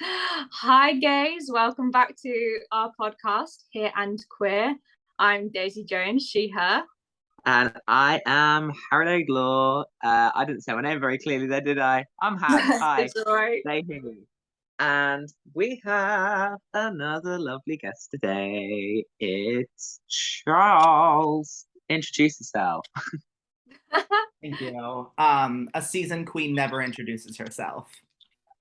Hi, gays. Welcome back to our podcast, Here and Queer. I'm Daisy Jones, she, her. And I am Harry Law. I didn't say my name very clearly there, did I? I'm Harry. Hi. It's all right. They hear me. And we have another lovely guest today. It's Charles. Introduce yourself. Thank you. A seasoned queen never introduces herself.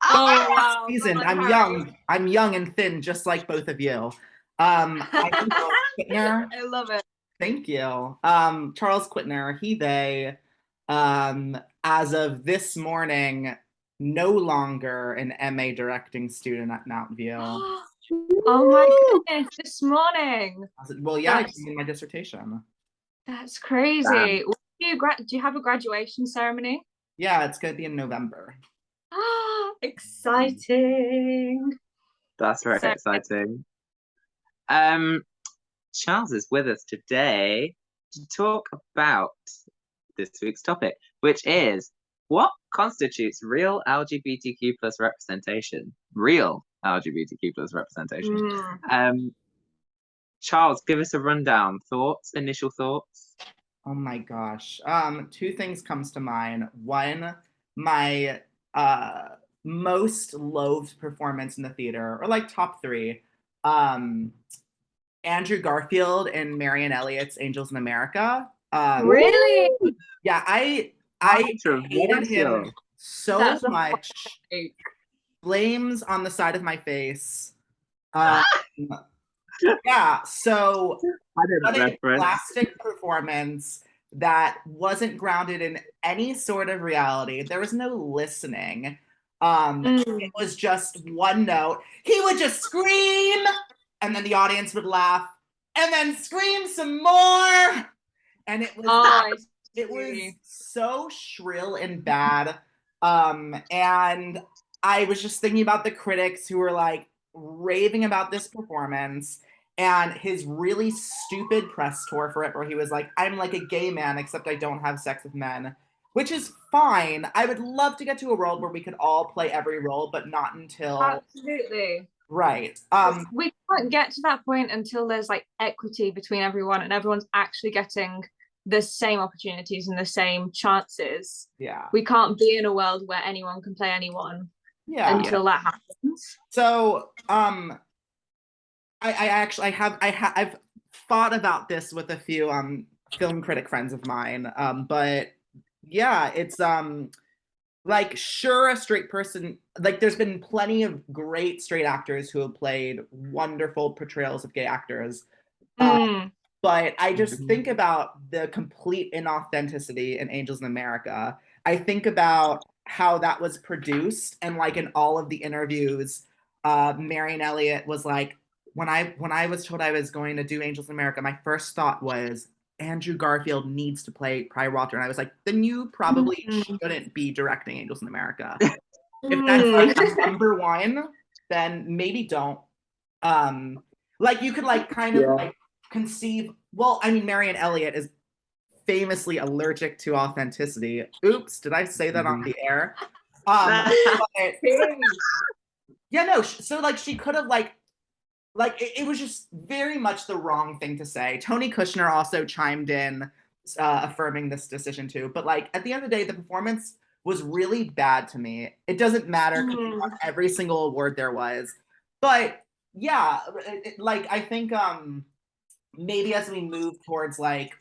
Oh, wow. Seasoned. Come on, I'm Harry. young. I'm young and thin, just like both of you. I'm Charles Quittner. I love it. Thank you. Charles Quittner, he, they, as of this morning, no longer an MA directing student at Mountain View. Oh my goodness, this morning. Well, yeah, I That's- did my dissertation. That's crazy. Do you have a graduation ceremony? Yeah, it's going to be in November. Exciting. That's very So- exciting. Charles is with us today to talk about this week's topic, which is what constitutes real LGBTQ plus representation? Real LGBTQ plus representation. Charles, give us a rundown. Initial thoughts? Oh my gosh. Two things comes to mind. One, my most loathed performance in the theater, or like top three. Andrew Garfield and Marianne Elliott's Angels in America. Really? Yeah, I hated Controversial. him so That's a much. take. Flames on the side of my face. Yeah, so I did what a a reference. plastic performance that wasn't grounded in any sort of reality. There was no listening. It was just one note. He would just scream, and then the audience would laugh, and then scream some more. And it was so shrill and bad. And I was just thinking about the critics who were like raving about this performance and his really stupid press tour for it, where he was like, I'm like a gay man, except I don't have sex with men, which is fine. I would love to get to a world where we could all play every role, but not until... Absolutely. Right. We can't get to that point until there's like equity between everyone and everyone's actually getting the same opportunities and the same chances. Yeah. We can't be in a world where anyone can play anyone until that happens. So, I've thought about this with a few film critic friends of mine. But yeah, it's like, sure, a straight person, like there's been plenty of great straight actors who have played wonderful portrayals of gay actors. But I just think about the complete inauthenticity in Angels in America. I think about how that was produced, and like in all of the interviews, Marianne Elliott was like, when I was told I was going to do Angels in America, my first thought was Andrew Garfield needs to play Pryor Walter. And I was like, then you probably shouldn't be directing Angels in America. If that's like number one, then maybe don't. Like you could like kind of like conceive, well, I mean, Marianne Elliott is famously allergic to authenticity. Oops, did I say that on the air? But, yeah, no, so like she could have like it was just very much the wrong thing to say. Tony Kushner also chimed in affirming this decision too. But like at the end of the day, the performance was really bad to me. It doesn't matter because he won every single award there was. But yeah, like I think maybe as we move towards like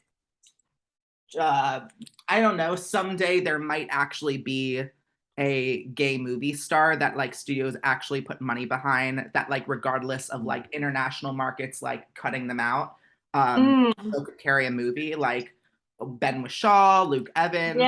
I don't know, someday there might actually be a gay movie star that like studios actually put money behind, that like regardless of like international markets like cutting them out, still could carry a movie, like Ben Whishaw, Luke Evans,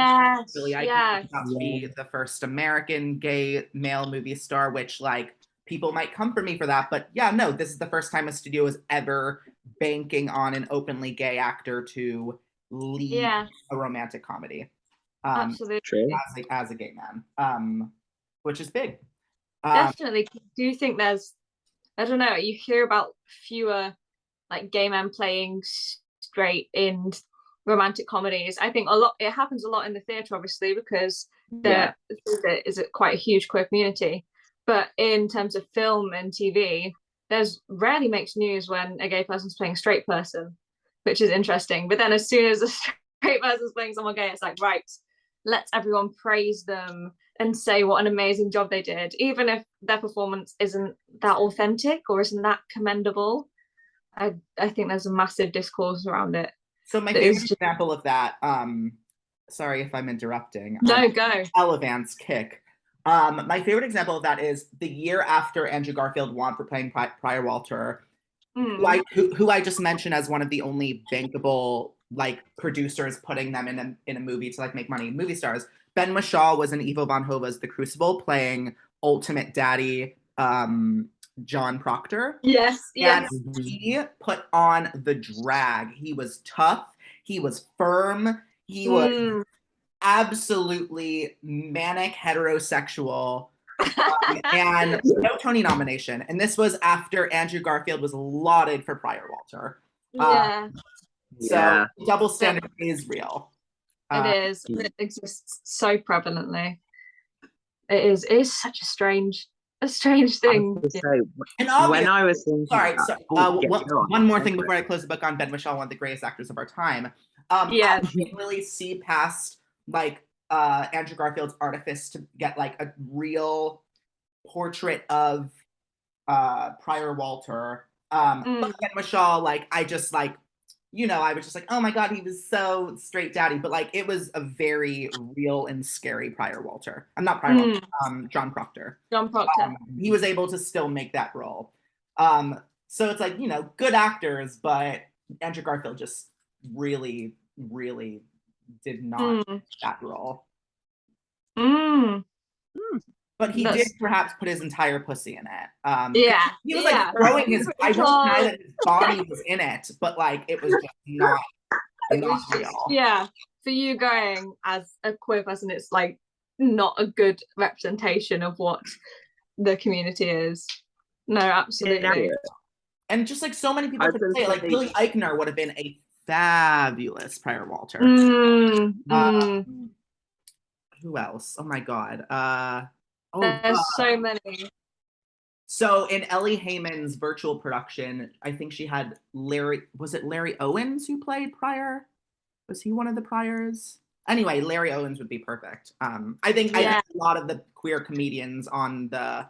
Billy Eichner about to be the first American gay male movie star, which like people might come for me for that, but yeah, no, this is the first time a studio is ever banking on an openly gay actor to lead a romantic comedy. Absolutely. As a gay man, which is big. Definitely. Do you think there's, I don't know, you hear about fewer like gay men playing straight in romantic comedies? I think it happens a lot in the theatre, obviously, because there is quite a huge queer community. But in terms of film and TV, there's rarely makes news when a gay person's playing a straight person, which is interesting. But then as soon as a straight person's playing someone gay, it's like, right, let's everyone praise them and say what an amazing job they did, even if their performance isn't that authentic or isn't that commendable. I think there's a massive discourse around it. So my favorite example of that, sorry if I'm interrupting. No, go. Elevance kick. My favorite example of that is the year after Andrew Garfield won for playing Prior Walter, who I just mentioned as one of the only bankable like producers putting them in a movie to like make money, movie stars. Ben Whishaw was in Ivo Van Hova's The Crucible playing Ultimate Daddy John Proctor. Yes. And he put on the drag. He was tough. He was firm. He was absolutely manic heterosexual. And no Tony nomination. And this was after Andrew Garfield was lauded for Prior Walter. So double standard is real. It is. It exists so prevalently. It is such a strange thing. And when I was thinking one more thing before I close the book on Ben Whishaw, one of the greatest actors of our time. I didn't really see past like Andrew Garfield's artifice to get like a real portrait of Prior Walter. But Ben Whishaw, like I just like, I was just like, oh my God, he was so straight daddy. But like, it was a very real and scary Prior Walter. I'm not Prior Walter, John Proctor. John Proctor. He was able to still make that role. So it's like, good actors, but Andrew Garfield just really, really did not make that role. But he did perhaps put his entire pussy in it. He was like throwing his. I won't deny that his body was in it, but like it was just not real. Yeah, for you going as a queer person, it's like not a good representation of what the community is. No, absolutely. And just like so many people could say, like Billy Eichner would have been a fabulous Prior Walter. Who else? Oh my God. There's so many. So in Ellie Heyman's virtual production, I think she had Larry Owens who played Prior? Was he one of the Priors? Anyway, Larry Owens would be perfect. I think a lot of the queer comedians on the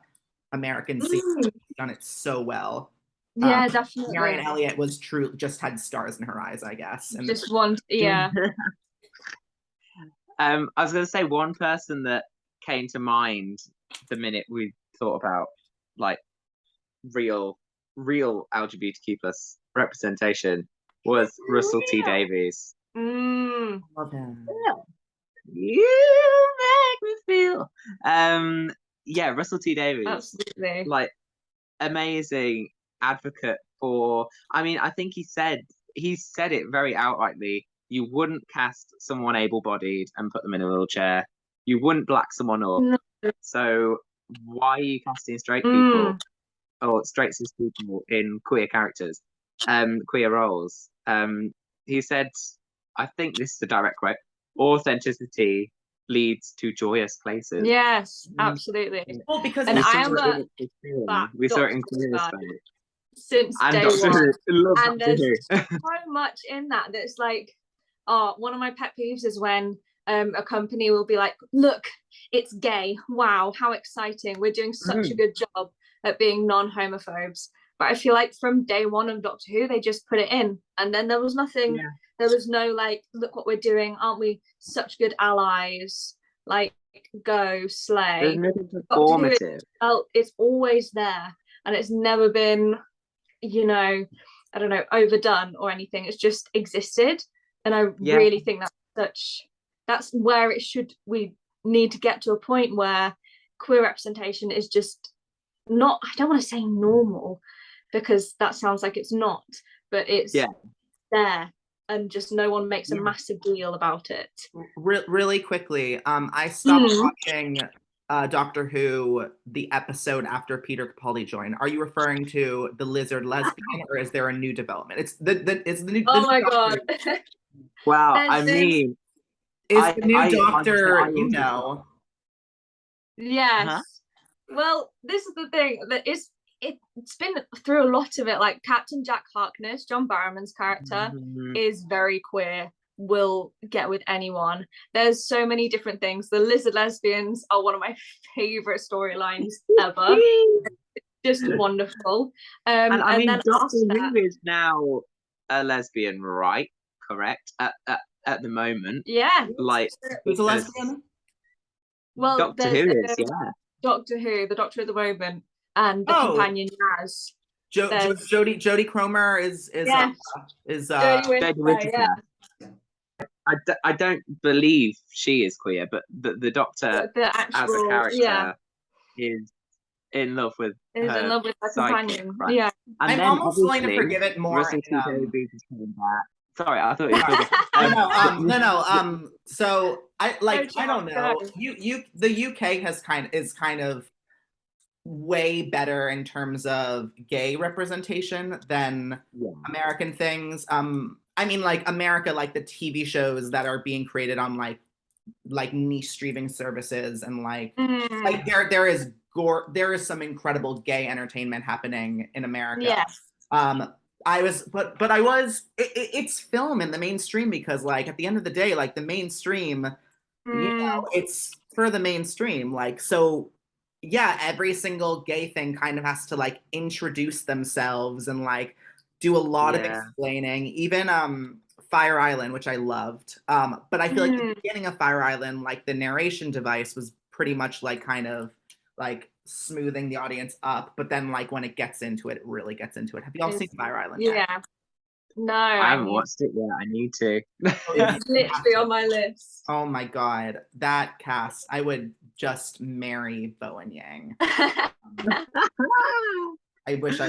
American scene have done it so well. Yeah, definitely. Marianne Elliott was just had stars in her eyes, I guess. And just one, I was going to say one person that came to mind the minute we thought about like real LGBTQ plus representation was Russell T Davies. Love him. You make me feel. Russell T Davies. Absolutely. Like amazing advocate for. I mean, I think he said it very outrightly. You wouldn't cast someone able-bodied and put them in a wheelchair. You wouldn't black someone up. No. So why are you casting straight people or straight cis people in queer characters, queer roles? He said, I think this is a direct quote, authenticity leads to joyous places. Yes, absolutely. Well, because we saw it in Queer since day one. And there's so much in that's like, one of my pet peeves is when a company will be like, look, it's gay. Wow, how exciting. We're doing such a good job at being non-homophobes. But I feel like from day one of Doctor Who, they just put it in. And then there was nothing, there was no like, look what we're doing. Aren't we such good allies? Like, go, slay. There's nothing performative. It's always there. And it's never been, I don't know, overdone or anything. It's just existed. And I really think that's where we need to get to a point where queer representation is just not, I don't want to say normal because that sounds like it's not, but it's there and just no one makes a massive deal about it. Really quickly, I stopped watching Doctor Who the episode after Peter Capaldi joined. Are you referring to the lizard lesbian or is there a new development? It's the new. Oh my God. Wow, I mean, is the new Doctor, Yes. Well, this is the thing that it's been through a lot of it. Like Captain Jack Harkness, John Barrowman's character, is very queer, will get with anyone. There's so many different things. The lizard lesbians are one of my favorite storylines ever. Just wonderful. And I mean, then Doctor Who is now a lesbian, right? Correct. At the moment. Yeah. Like, who's a lesbian? Well, Doctor Who is, yeah. Doctor Who, the Doctor at the moment, and the companion Naz. Jodie Cromer is Jodie Whittaker, I don't believe she is queer, but the Doctor as a character is in love with her companion. Right? Yeah. And I'm almost willing to forgive it more. Sorry, I thought it was no. So I don't know. The UK is kind of way better in terms of gay representation than American things. I mean, like America, like the TV shows that are being created on like niche streaming services, and like there is some incredible gay entertainment happening in America. Yes. It's film in the mainstream, because like at the end of the day, like the mainstream, you know, it's for the mainstream. Like, so yeah, every single gay thing kind of has to like introduce themselves and like do a lot of explaining. Even Fire Island, which I loved. But I feel like the beginning of Fire Island, like the narration device was pretty much like kind of like smoothing the audience up, but then like when it gets into it, it really gets into it. Have y'all seen Fire Island yet? Yeah. No, I haven't watched it yet. I need to. It's literally on my list. Oh my god, that cast! I would just marry Bowen Yang. I wish I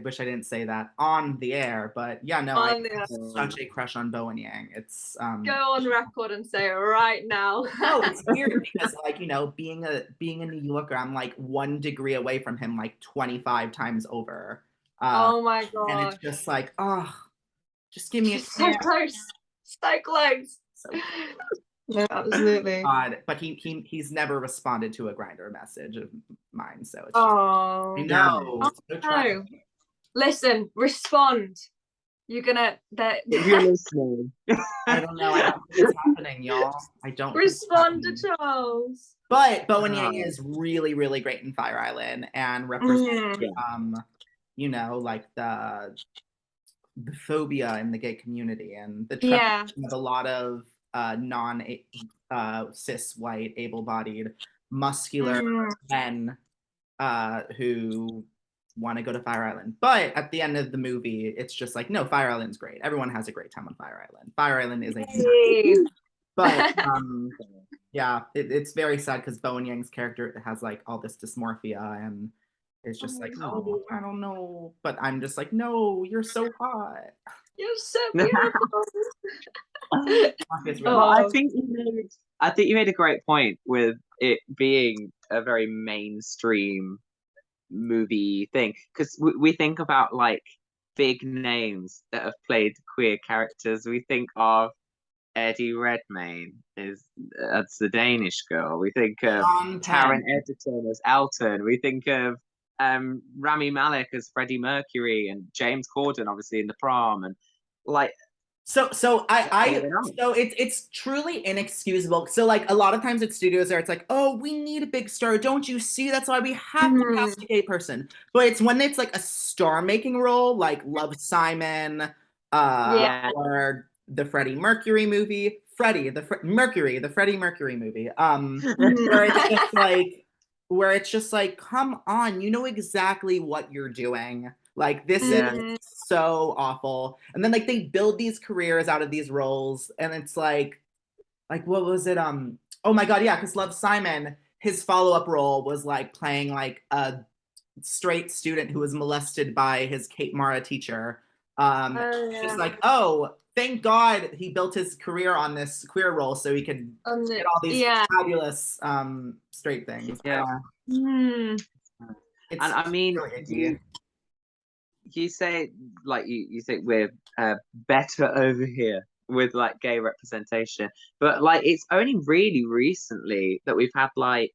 wish I didn't say that on the air, but yeah, no, I have such a crush on Bowen Yang. It's go on record and say it right now. No, it's weird because like, you know, being a New Yorker, I'm like 1 degree away from him like 25 times over. Oh my god! And it's just like, oh, just give me so close, so close. No, absolutely. But he's never responded to a Grindr message of mine, so it's no. Listen, respond. You're gonna if you're listening. I don't know. I don't think it's happening, y'all. I don't respond to Charles. But Bowen Yang is really, really great in Fire Island and represents you know, like the phobia in the gay community and the of a lot of non cis white able-bodied muscular men who want to go to Fire Island. But at the end of the movie, it's just like, no, Fire Island's great. Everyone has a great time on Fire Island. Fire Island is but yeah, it's very sad because Bowen Yang's character has like all this dysmorphia, and it's just like, oh, I don't know. But I'm just like, no, you're so hot. You're so beautiful. I think you made a great point with it being a very mainstream movie thing, because we think about like big names that have played queer characters. We think of Eddie Redmayne, that's the Danish girl. We think of Taron Egerton as Elton. We think of Rami Malek as Freddie Mercury, and James Corden obviously in The Prom, and like so it's truly inexcusable. So like a lot of times at studios there, it's like, oh, we need a big star, don't you see, that's why we have to cast a gay person. But it's when it's like a star making role, like Love, Simon, or the Freddie Mercury movie, Freddie Mercury movie, where it's just like, come on, you know exactly what you're doing. Like, this is so awful. And then like they build these careers out of these roles, and it's like what was it? Oh my god, yeah, because Love, Simon, his follow-up role was like playing like a straight student who was molested by his Kate Mara teacher. Just like, oh, thank God he built his career on this queer role so he could get all these fabulous straight things. And I mean, really you say like you think we're better over here with like gay representation, but like it's only really recently that we've had like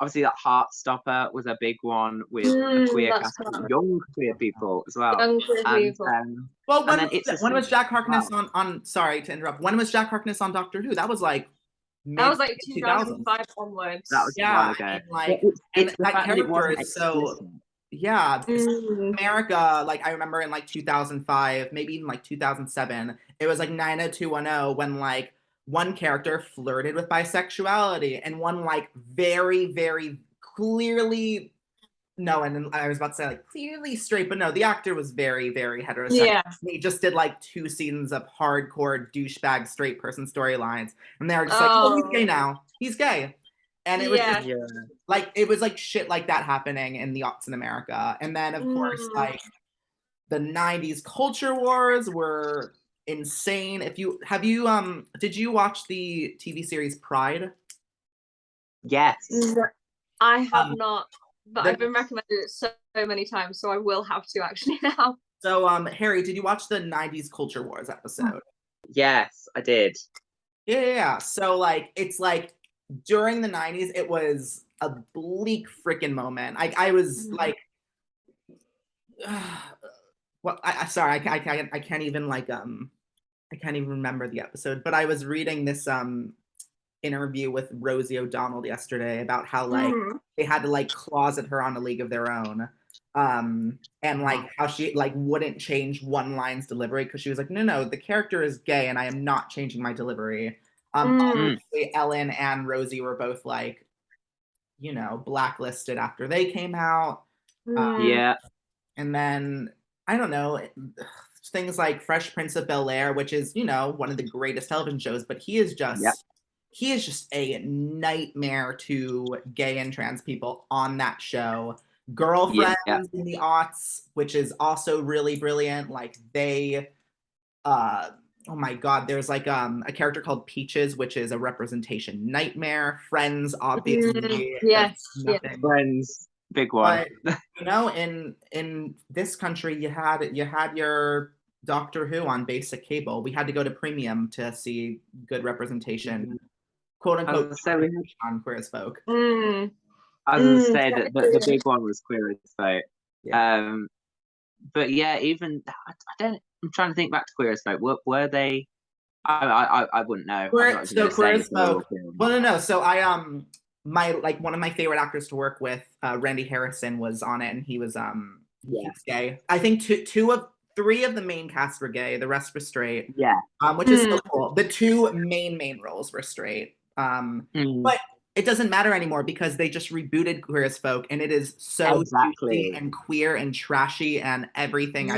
obviously that Heartstopper was a big one with a queer cast, young queer people as well. Young queer people. Well, when was Jack Harkness on? Sorry to interrupt. When was Jack Harkness on Doctor Who? That was like. That was like 2005 onwards. That was a while ago. And like, and that character is so. Yeah, America, like I remember in like 2005, maybe even like 2007, it was like 90210 when like one character flirted with bisexuality and one like very, very clearly, no, and I was about to say like clearly straight, but no, the actor was very, very heterosexual. Yeah. He just did like 2 seasons of hardcore douchebag straight person storylines. And they were just like, oh, he's gay now. He's gay. And it was just like, it was like shit like that happening in the aughts in America. And then of course, like the 90s culture wars were insane. Did you watch the TV series Pride? Yes. I have not, but I've been recommended it so many times, so I will have to actually now. So Harry, did you watch the 90s culture wars episode? Yes, I did. Yeah. So like, it's like, during the 90s, it was a bleak freaking moment. I was like, well, sorry, I can't even like I can't even remember the episode. But I was reading this interview with Rosie O'Donnell yesterday about how like they had to like closet her on A League of Their Own, and like how she like wouldn't change one line's delivery because she was like, no, the character is gay and I am not changing my delivery. Obviously Ellen and Rosie were both like, you know, blacklisted after they came out. And then I don't know, things like Fresh Prince of Bel-Air, which is, you know, one of the greatest television shows, but he is just a nightmare to gay and trans people on that show. Girlfriends in the aughts, which is also really brilliant. Like they oh my god, there's like a character called Peaches, which is a representation nightmare. Friends, obviously. Friends, big one. But you know, in this country, you had your Doctor Who on basic cable. We had to go to premium to see good representation, quote unquote, on Queer as Folk. I was going to say that the big one was Queer as Folk. But yeah, even I'm trying to think back to Queer as Folk. Were they? I wouldn't know. Queer as Folk. Well, no. So one of my favorite actors to work with, Randy Harrison, was on it, and he was he's gay. I think three of the main cast were gay. The rest were straight. Which is so cool. The 2 main roles were straight. But it doesn't matter anymore because they just rebooted Queer as Folk, and it is so juicy and queer and trashy and everything.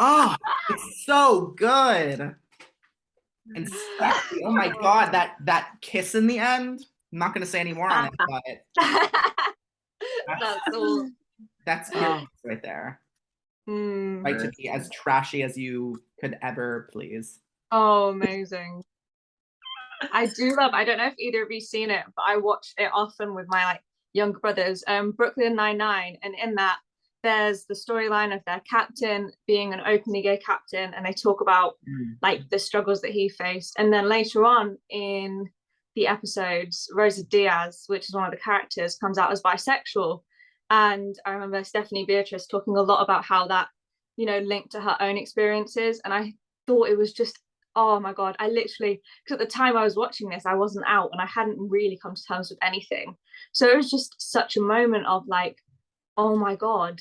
Oh, it's so good and sexy. Oh my god, that kiss in the end. I'm not gonna say any more on it, but that's good right there. Right, to be as trashy as you could ever please. Oh, amazing. I don't know if either of you seen it, but I watch it often with my like younger brothers, Brooklyn Nine-Nine, and in that there's the storyline of their captain being an openly gay captain, and they talk about like the struggles that he faced. And then later on in the episodes, Rosa Diaz, which is one of the characters, comes out as bisexual. And I remember Stephanie Beatrice talking a lot about how that, you know, linked to her own experiences. And I thought it was just, oh my god, I literally, because at the time I was watching this, I wasn't out and I hadn't really come to terms with anything. So it was just such a moment of like, oh my god,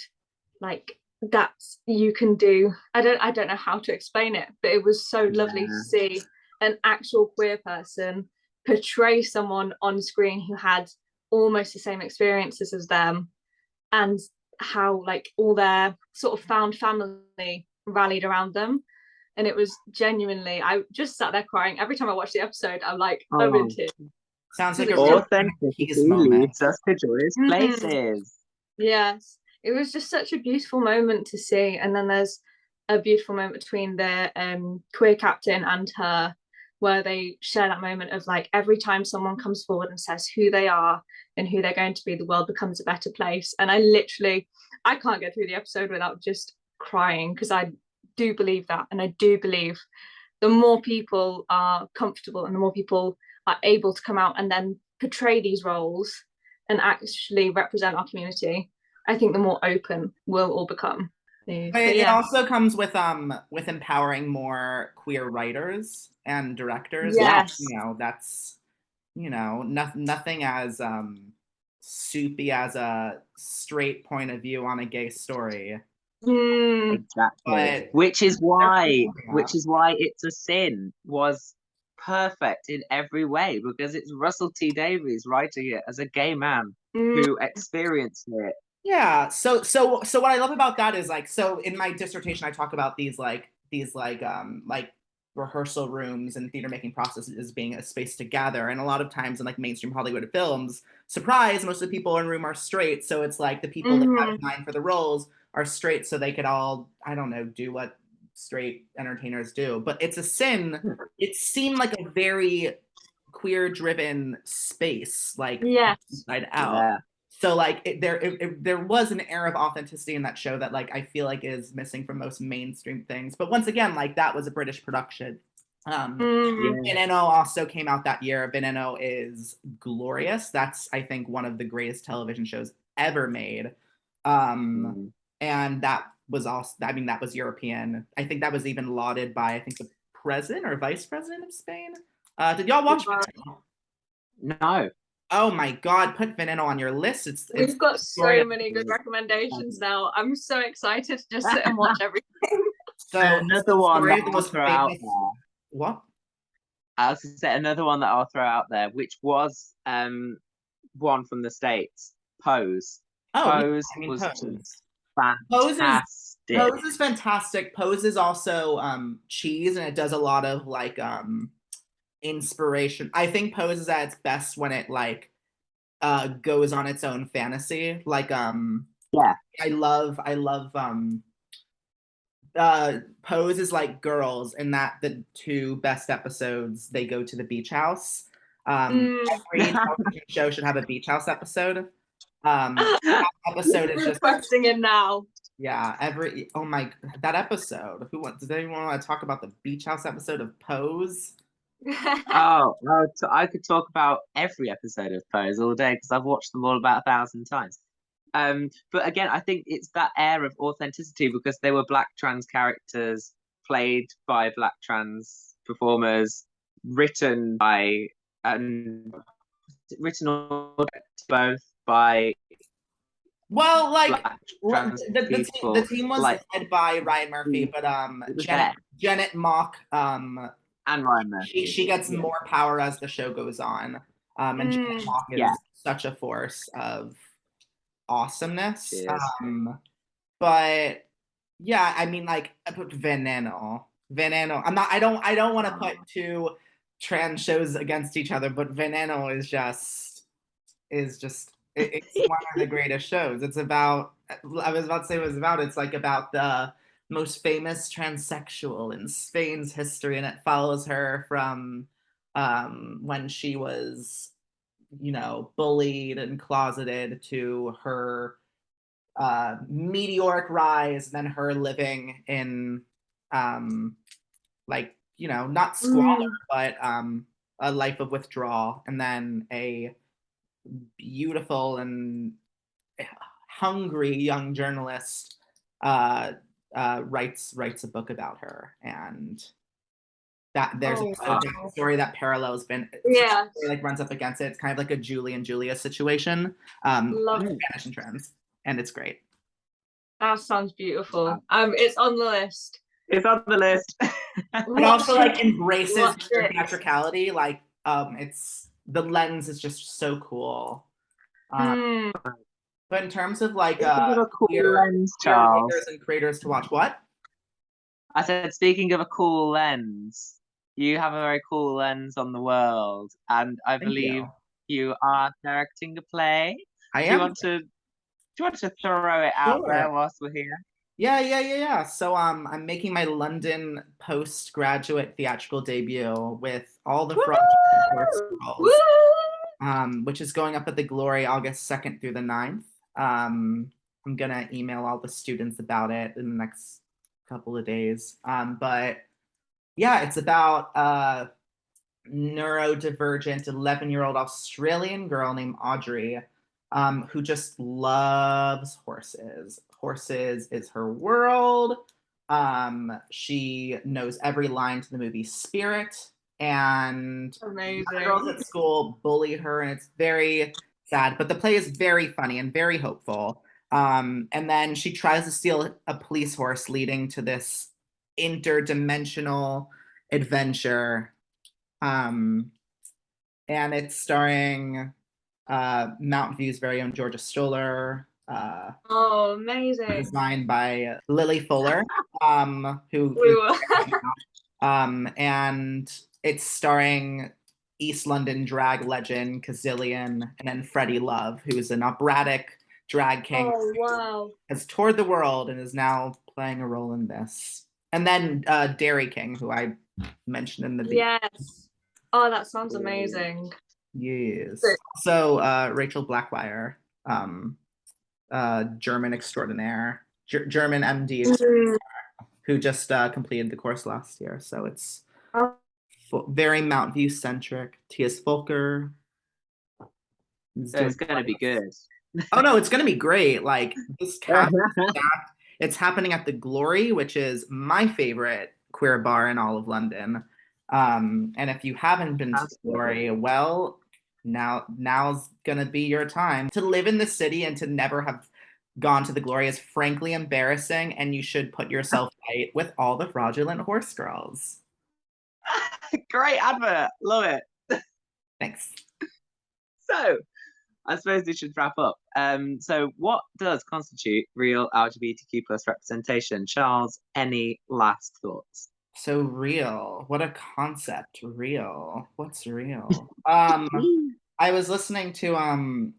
like that's, you can do, I don't know how to explain it, but it was so lovely to see an actual queer person portray someone on screen who had almost the same experiences as them, and how like all their sort of found family rallied around them. And it was genuinely, I just sat there crying every time I watched the episode. I'm like, I'm in tears. Sounds like a authenticity leads us to joyous places. Yes, it was just such a beautiful moment to see. And then there's a beautiful moment between the queer captain and her, where they share that moment of like, every time someone comes forward and says who they are and who they're going to be, the world becomes a better place. And I can't get through the episode without just crying, because I do believe that. And I do believe the more people are comfortable and the more people are able to come out and then portray these roles and actually represent our community, I think the more open we'll all become. It also comes with empowering more queer writers and directors. Yes. You know, that's, you know, nothing as soupy as a straight point of view on a gay story. Exactly. But which is why It's a Sin was perfect in every way, because it's Russell T Davies writing it as a gay man who experienced it. Yeah. So what I love about that is, like, so in my dissertation I talk about these rehearsal rooms and theater making processes as being a space to gather. And a lot of times in like mainstream Hollywood films, surprise, most of the people in the room are straight. So it's like the people that have in mind for the roles are straight, so they could all, I don't know, do what straight entertainers do. But It's a Sin, it seemed like a very queer driven space, like inside out. Yeah. So like there was an air of authenticity in that show that like I feel like is missing from most mainstream things. But once again, like that was a British production. Veneno also came out that year. Veneno is glorious. That's, I think, one of the greatest television shows ever made. And that was also, I mean, that was European. I think that was even lauded by, I think, the president or vice president of Spain. Did y'all watch Veneno? No. Oh my God, put Veneno on your list. We've got so many good recommendations now. I'm so excited to just sit and watch everything. So another one that I'll throw out there. What? I was going to say another one that I'll throw out there, which was one from the States, Pose. Pose was just fantastic. Pose is fantastic. Pose is also cheese, and it does a lot of like inspiration. I think Pose is at its best when it like goes on its own fantasy. Like I love Pose is like Girls, in that the two best episodes, they go to the beach house. Every television show should have a beach house episode. That episode is just requesting it now. Yeah, that episode. Does anyone want to talk about the beach house episode of Pose? I could talk about every episode of Pose all day, because I've watched them all about 1,000 times. But again, I think it's that air of authenticity, because they were Black trans characters played by Black trans performers, written by both by the team was led by Ryan Murphy, but Janet Mock and Ryan Murphy. She gets more power as the show goes on, and Janet Mock is such a force of awesomeness. But yeah, I mean, like, I put Veneno. I don't want to put two trans shows against each other, but Veneno is just it's one of the greatest shows. It's about, I was about to say it was about, it's like about the most famous transsexual in Spain's history, and it follows her from when she was, you know, bullied and closeted, to her meteoric rise, and then her living in like, you know, not squalor, but a life of withdrawal, and then a beautiful and hungry young journalist writes a book about her, and that there's a story that parallels like runs up against it. It's kind of like a Julie and Julia situation, Spanish and trans, and it's great. That sounds beautiful. It's on the list. It's on the list. It also like embraces theatricality. Like it's, the lens is just so cool. But in terms of like lens, Charles, and creators to watch, what? I said, speaking of a cool lens, you have a very cool lens on the world, and I believe you are directing a play. I am. Do you want to throw it out there whilst we're here? Yeah. So I'm making my London postgraduate theatrical debut with all the roles, which is going up at the Glory August 2nd through the 9th. I'm gonna email all the students about it in the next couple of days. But yeah, it's about neurodivergent 11-year-old Australian girl named Audrey, who just loves horses. Horses is her world. She knows every line to the movie Spirit, and Amazing. the girls at school bully her, and it's very sad. But the play is very funny and very hopeful. And then she tries to steal a police horse, leading to this interdimensional adventure. And it's starring Mountain View's very own Georgia Stoller. Oh, amazing. Designed by Lily Fuller, who and it's starring East London drag legend Kazillion, and then Freddie Love, who is an operatic drag king. Oh, wow. Has toured the world and is now playing a role in this. And then Dairy King, who I mentioned in the beginning. Yes. Oh, that sounds amazing. Yes. So Rachel Blackwire, German extraordinaire, German MD extraordinaire, who just completed the course last year. So it's very Mount View centric. T.S. Volker. So it's going to be good. Oh no, it's going to be great. Like this cast, it's happening at the Glory, which is my favorite queer bar in all of London. And if you haven't been to the Glory, well, now's gonna be your time. To live in the city and to never have gone to the Glory is frankly embarrassing, and you should put yourself right with all the fraudulent horse girls. Great advert, love it. Thanks. So I suppose we should wrap up. So what does constitute real LGBTQ plus representation? Charles, any last thoughts? So real, what a concept. Real, what's real? I was listening to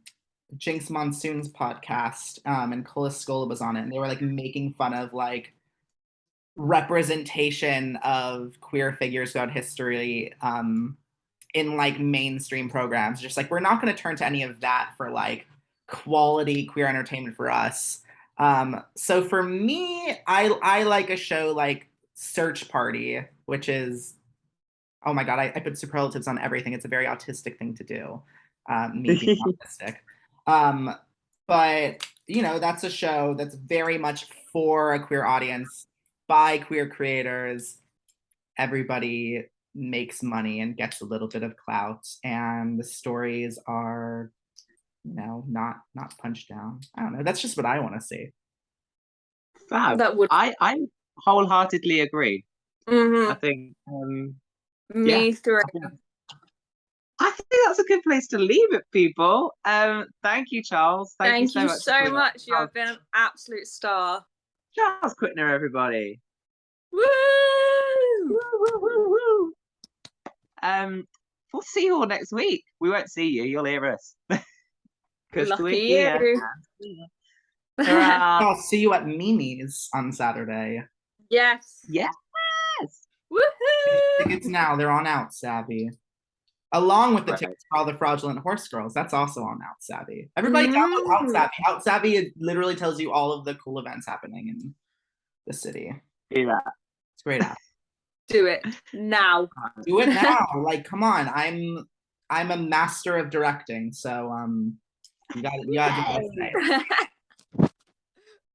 Jinx Monsoon's podcast, and Cola Scola was on it, and they were like making fun of like representation of queer figures throughout history in like mainstream programs. Just like, we're not going to turn to any of that for like quality queer entertainment for us. So for me, I like a show like Search Party, which is, oh my god, I put superlatives on everything. It's a very autistic thing to do, me being autistic. But you know, that's a show that's very much for a queer audience, by queer creators. Everybody makes money and gets a little bit of clout, and the stories are, you know, not punched down. I don't know, that's just what I want to see. Fab. I wholeheartedly agree. I think me through. I think that's a good place to leave it, people. Thank you, Charles. Thank you so much. You have been an absolute star. Charles Quittner, everybody. Woo! Woo, woo, woo, woo. We'll see you all next week. We won't see you, you'll hear us. Lucky you. I'll see you at Mimi's on Saturday. Yes. Yes. Woohoo! Tickets now, they're on Out Savvy. Along with the tickets for all the fraudulent horse girls, that's also on Out Savvy. Everybody download Out Savvy. Out Savvy, it literally tells you all of the cool events happening in the city. Yeah. It's a great app. Do it now. Do it now. Like, come on. I'm a master of directing, so you gotta do what I say.